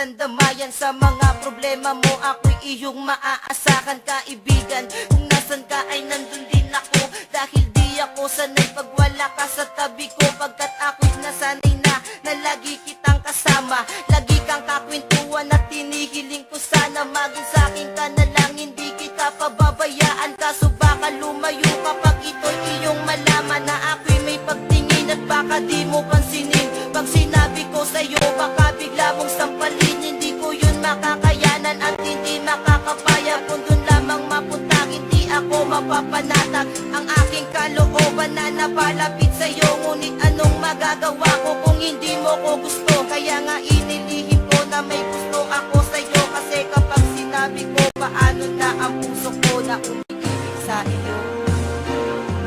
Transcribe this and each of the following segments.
kitang damayan sa mga problema mo. Ako'y iyong maaasahan, kaibigan. Kung nasan ka ay nandun din ako, dahil di ako sanay pag wala ka sa tabi ko. Pagkat ako'y nasanay na lagi kitang kasama, lagi kang kakwentuhan at tinihiling ko sana maging sa'kin ka na lang, hindi kita pababayaan. Kaso baka lumayo kapag ito'y iyong malaman na ako'y may pagtingin at baka di mo pansinin. Pag sinabi ko sa'yo baka bigla mong sampalin, hindi ko yun makakayanan at hindi makakapaya. Kung dun lamang mapunta hindi ako mapapanatag ang aking kalooban na napalapit sa'yo. Ngunit anong magagawa ko kung hindi mo ko gusto? Kaya nga inilihim ko na may gusto ako sa'yo, kasi kapag sinabi ko paano na ang puso ko na umiibig sa iyo.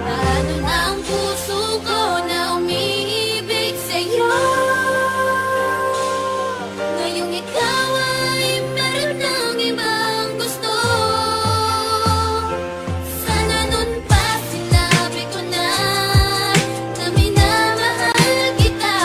Paano na ang puso ko na umiibig sa'yo? Ngayong ikaw ay meron ng ibang gusto. Sana nun pa sinabi ko na minamahal kita.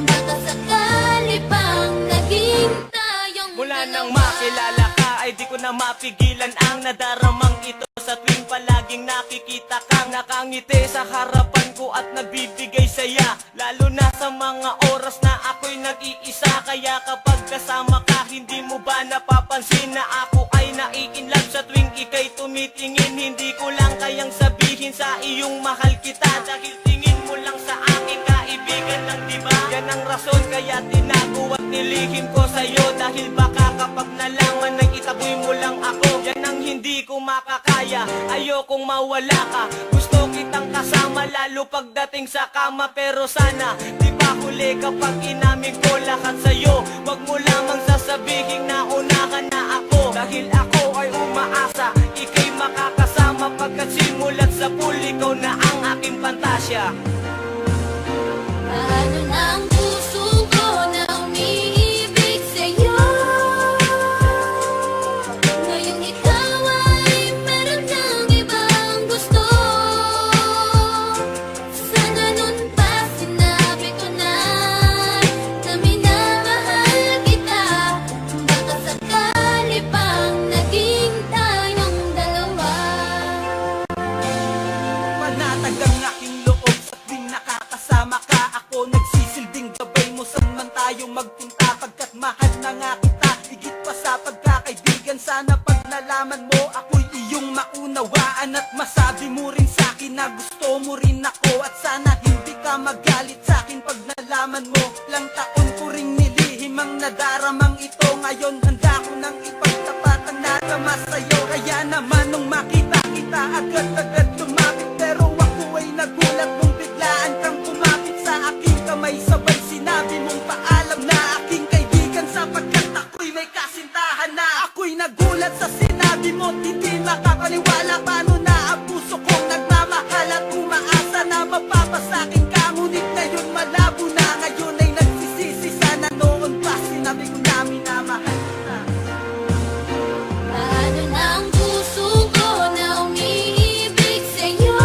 Baka sakali pang naging tayong Mula nang dalawa. makilala ka ay di ko na mapigilan ang nadaramang ito. Sa tuwing palaging nakikita kang nakangiti sa harapan ko at nagbibigay saya, lalo na sa mga oras na ako'y nag-iisa. Kaya kapag kasama ka, hindi mo ba napapansin na ako ay nai-inlove? Sa tuwing ika'y tumitingin, hindi ko lang kayang sabihin sa iyong mahal kita, dahil tingin mo lang sa akin kaibigan lang, diba? Yan ang rason kaya tinago at nilihim ko sa'yo, dahil baka kapag nalaman na itaboy mo lang ako, yan ang hindi ko makakaya. Ayokong mawala ka, gusto kitang kasama lalo pagdating sa kama. Pero sana di ba huli kapag inamin ko lahat sa'yo? Wag mo lamang sasabihin na unahan na ako, dahil ako ay umaasa ika'y makakasama. Pagkat simulat sa pool, ikaw na ang aking pantasya. Paano na ang puso ko na umiibig sa'yo? Ngayong ikaw ay meron ng ibang gusto. Sana nun pa sinabi ko na minamahal kita. Baka sakali pang naging tayong dalawa. Panatag ang aking loob sa tuwing nakakasama ka. Ako nagsisilbing gabay mo saan man tayo magpunta, pagkat mahal na nga kita higit pa sa pagkakaibigan. Sana pag nalaman mo ako'y iyong maunawaan at masabi mo rin sa'kin na gusto mo rin ako. At sana hindi ka magalit sa'kin pag nalaman mo lang taon ko ring nilihim ang nadaramang ito. Ngayon handa ko nang ipagtapat ang nadama sa'yo. Kaya naman nung makita kita agad-agad lumapit, pero ako ay nagulat nung biglaan kang kumapit sa aking kamay. Sabay sinabi mong paalam na aking kaibigan, sapagkat ako'y may kasintahan na. Ako'y nagulat sa sinabi mo, hindi makapaniwala. Paano na ang puso kong nagmamahal at umaasa na mapapasakin ka? Ngunit ngayon malabo na, ngayon ay nagsisisi. Sana noon pa sinabi ko na minamahal kita. Paano na ang puso ko na umiibig sa'yo?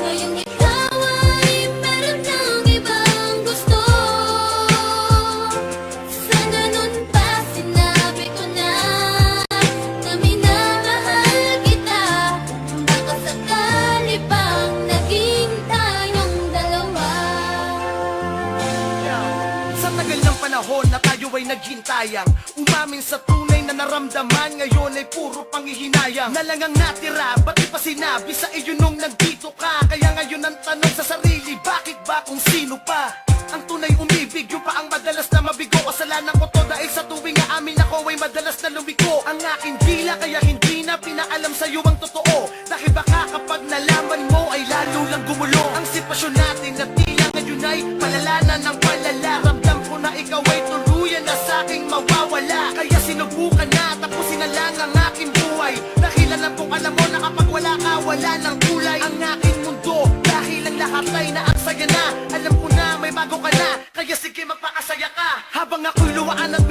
Ngayong ikaw ay meron ng ibang gusto. Sana nun pa sinabi ko na minamahal kita. Baka sakali pang naging tayong dalawa. Sa tagal ng panahon na tayo ay naghintayang, umamin sa tunay na naramdaman, ngayon ay puro panghihinayang na lang ang natira. Ba't di pa sinabi sa iyo nung nandito ka? Kaya ngayon ang tanong sa sarili, bakit ba kung sino pa ang tunay umibig? Yung pa ang madalas na mabigo. Kasalanan ko to dahil sa tuwing na amin ako ay madalas na lumiko ang aking dila. Kaya hindi na pinaalam sa'yo ang totoo, dahil baka kapag nalaman mo ay lalo lang gumulo ang sitwasyon natin. At tila ngayon ay palala na ng palala. Ramdam ko na ikaw ay tuluyan na sa'king mawawala. Kaya sinubukan na tapusin na lang ang aking buhay, dahil alam kong alam mo na kapag wala ka, wala ng kulay ang aking mundo. Dahil ang lahat ay naaksaya na, alam ko na may bago ka na. Kaya sige magpakasaya ka habang ako'y luwaan at